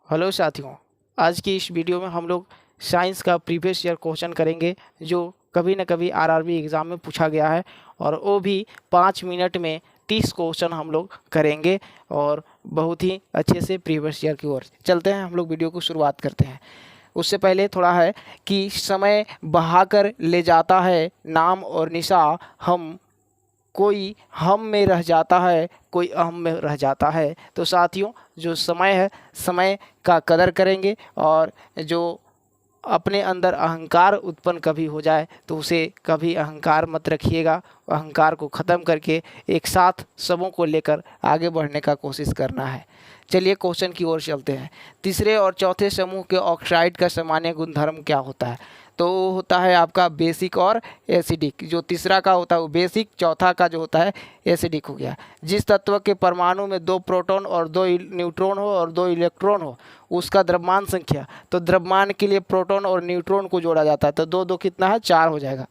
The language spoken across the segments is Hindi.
हेलो साथियों, आज की इस वीडियो में हम लोग साइंस का प्रीवियस ईयर क्वेश्चन करेंगे जो कभी न कभी आरआरबी एग्ज़ाम में पूछा गया है और वो भी 5 मिनट में 30 क्वेश्चन हम लोग करेंगे और बहुत ही अच्छे से प्रीवियस ईयर की ओर चलते हैं। हम लोग वीडियो को शुरुआत करते हैं। उससे पहले थोड़ा है कि समय बहाकर ले जाता है नाम और निशा, हम कोई हम में रह जाता है, कोई अहम में रह जाता है। तो साथियों, जो समय है, समय का कदर करेंगे और जो अपने अंदर अहंकार उत्पन्न कभी हो जाए तो उसे कभी अहंकार मत रखिएगा। अहंकार को ख़त्म करके एक साथ सबों को लेकर आगे बढ़ने का कोशिश करना है। चलिए क्वेश्चन की ओर चलते हैं। तीसरे और चौथे समूह के ऑक्साइड का सामान्य गुणधर्म क्या होता है? तो वो होता है आपका बेसिक और एसिडिक। जो तीसरा का होता है वो बेसिक, चौथा का जो होता है एसिडिक हो गया। जिस तत्व के परमाणु में 2 प्रोटॉन और 2 न्यूट्रॉन हो और 2 इलेक्ट्रॉन हो उसका द्रव्यमान संख्या, तो द्रव्यमान के लिए प्रोटॉन और न्यूट्रॉन को जोड़ा जाता है, तो 2 2 कितना है, 4 हो जाएगा।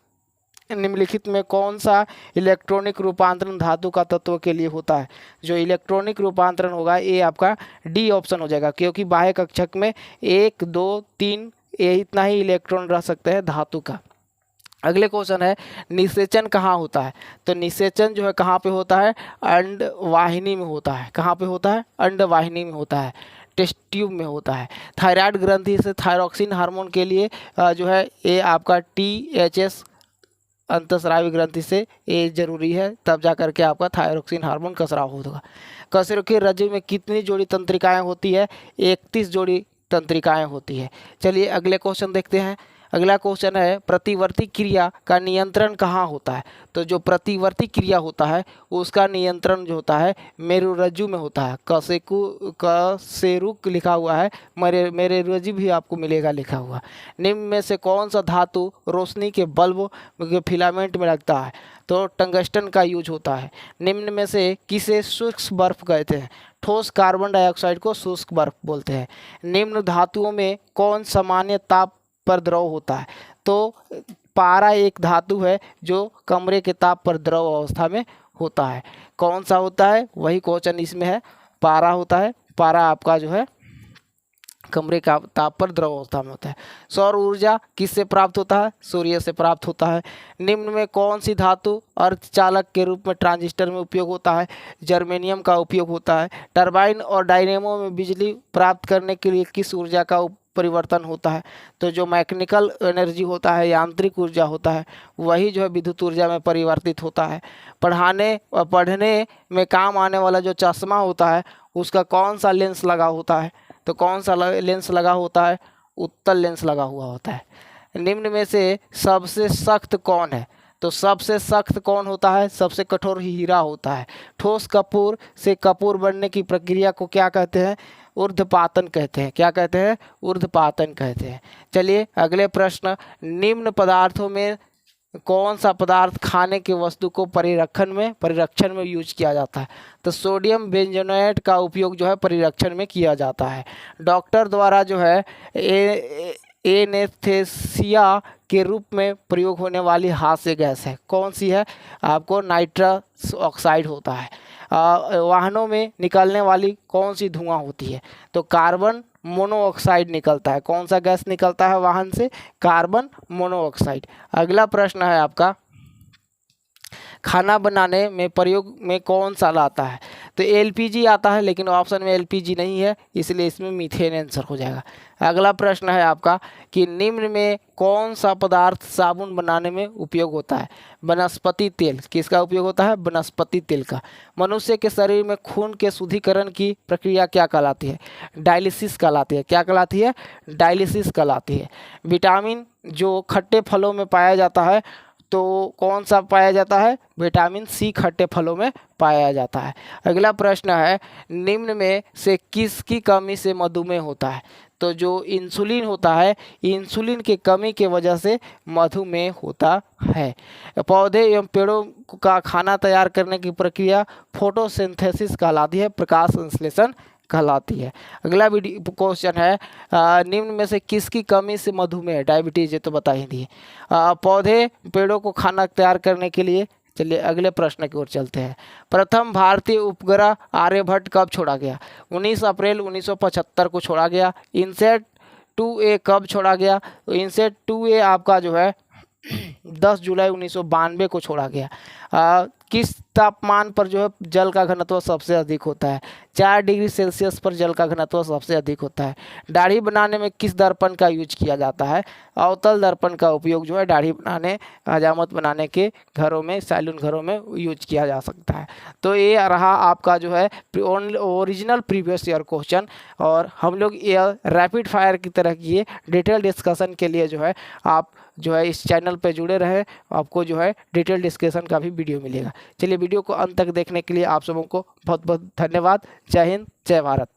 निम्नलिखित में कौन सा इलेक्ट्रॉनिक रूपांतरण धातु का तत्व के लिए होता है? जो इलेक्ट्रॉनिक रूपांतरण होगा ये आपका डी ऑप्शन हो जाएगा, क्योंकि बाह्य कक्षक में 1 2 3 ये इतना ही इलेक्ट्रॉन रह सकते हैं धातु का। अगले क्वेश्चन है, निषेचन कहाँ होता है? तो निषेचन जो है कहाँ पे होता है? अंडवाहिनी में होता है। कहाँ पे होता है? अंडवाहिनी में होता है, टेस्ट ट्यूब में होता है। थायराइड ग्रंथि से थायरॉक्सिन हार्मोन के लिए जो है ये आपका THS अंतःस्रावी ग्रंथि से ये जरूरी है, तब जा करके आपका थायरॉक्सिन हार्मोन का स्राव होगा। कसरों के रज्जु में कितनी जोड़ी तंत्रिकाएं होती है? 31 जोड़ी तंत्रिकाएं होती है। चलिए अगले क्वेश्चन देखते हैं। अगला क्वेश्चन है, प्रतिवर्ती क्रिया का नियंत्रण कहाँ होता है? तो जो प्रतिवर्ती क्रिया होता है उसका नियंत्रण जो होता है मेरुरज्जु में होता है। कशेरुक लिखा हुआ है, मेरुरज्जु भी आपको मिलेगा लिखा हुआ। निम्न में से कौन सा धातु रोशनी के बल्ब के फिलामेंट में लगता है? तो टंगस्टन का यूज होता है। निम्न में से किसे शुष्क बर्फ कहते हैं? ठोस कार्बन डाइऑक्साइड को शुष्क बर्फ बोलते हैं। निम्न धातुओं में कौन सामान्य ताप पर द्रव होता है? तो पारा एक धातु है जो कमरे के ताप पर द्रव अवस्था में होता है। कौन सा होता है? वही क्वेश्चन इसमें है, पारा होता है। पारा आपका जो है कमरे का ताप पर द्रव अवस्था में होता है। सौर ऊर्जा किससे प्राप्त होता है? सूर्य से प्राप्त होता है। निम्न में कौन सी धातु अर्धचालक के रूप में ट्रांजिस्टर में उपयोग होता है? जर्मेनियम का उपयोग होता है। टरबाइन और डायनेमो में बिजली प्राप्त करने के लिए किस ऊर्जा का परिवर्तन होता है? तो जो मैकेनिकल एनर्जी होता है, यांत्रिक ऊर्जा होता है, वही जो है विद्युत ऊर्जा में परिवर्तित होता है। पढ़ने में काम आने वाला जो चश्मा होता है उसका कौन सा लेंस लगा होता है? तो कौन सा लेंस लगा होता है? उत्तल लेंस लगा हुआ होता है। निम्न में से सबसे सख्त कौन है? तो सबसे सख्त कौन होता है? सबसे कठोर हीरा होता है। ठोस कपूर से कपूर बनने की प्रक्रिया को क्या कहते हैं? ऊर्ध्वपातन कहते हैं। क्या कहते हैं? ऊर्ध्वपातन कहते हैं। चलिए अगले प्रश्न, निम्न पदार्थों में कौन सा पदार्थ खाने के वस्तु को परिरक्षण में यूज किया जाता है? तो सोडियम बेंजोनेट का उपयोग जो है परिरक्षण में किया जाता है। डॉक्टर द्वारा जो है एनेस्थेसिया के रूप में प्रयोग होने वाली हास्य गैस है, कौन सी है? आपको नाइट्रस ऑक्साइड होता है। वाहनों में निकलने वाली कौन सी धुआं होती है? तो कार्बन मोनोऑक्साइड निकलता है। कौन सा गैस निकलता है वाहन से? Carbon monoxide. अगला प्रश्न है आपका, खाना बनाने में प्रयोग में कौन सा आता है? तो LPG आता है, लेकिन ऑप्शन में LPG नहीं है, इसलिए इसमें मीथेन आंसर हो जाएगा। अगला प्रश्न है आपका कि निम्न में कौन सा पदार्थ साबुन बनाने में उपयोग होता है? वनस्पति तेल। किसका उपयोग होता है? वनस्पति तेल का। मनुष्य के शरीर में खून के शुद्धिकरण की प्रक्रिया क्या कहलाती है? डायलिसिस कहलाती है। क्या कहलाती है? डायलिसिस कहलाती है। विटामिन जो खट्टे फलों में पाया जाता है, तो कौन सा पाया जाता है? विटामिन C खट्टे फलों में पाया जाता है। अगला प्रश्न है, निम्न में से किसकी कमी से मधुमेह होता है? तो जो इंसुलिन होता है, इंसुलिन की कमी के वजह से मधुमेह होता है। पौधे एवं पेड़ों का खाना तैयार करने की प्रक्रिया फोटोसिंथेसिस कहलाती है, प्रकाश संश्लेषण कहलाती है। अगला वीडियो क्वेश्चन है, निम्न में से किसकी कमी से मधुमेह, डायबिटीज, ये तो बता ही दिए। पौधे पेड़ों को खाना तैयार करने के लिए चलिए अगले प्रश्न की ओर चलते हैं। प्रथम भारतीय उपग्रह आर्यभट्ट कब छोड़ा गया? 19 अप्रैल 1975 को छोड़ा गया। इनसेट 2A कब छोड़ा गया? तो इनसेट 2A आपका जो है 10 जुलाई 1992 को छोड़ा गया। किस तापमान पर जो है जल का घनत्व सबसे अधिक होता है? 4 डिग्री सेल्सियस पर जल का घनत्व सबसे अधिक होता है। दाढ़ी बनाने में किस दर्पण का यूज किया जाता है? अवतल दर्पण का उपयोग जो है दाढ़ी बनाने, हजामत बनाने के घरों में, सैलून घरों में यूज किया जा सकता है। तो ये रहा आपका जो है ओरिजिनल प्रीवियस ईयर क्वेश्चन। और हम लोग ये रैपिड फायर की तरह किए डिटेल डिस्कशन के लिए जो है आप जो है इस चैनल पे जुड़े रहे, आपको जो है डिटेल डिस्कशन का भी वीडियो मिलेगा। चलिए वीडियो को अंत तक देखने के लिए आप सबों को बहुत बहुत धन्यवाद। जय हिंद, जय भारत।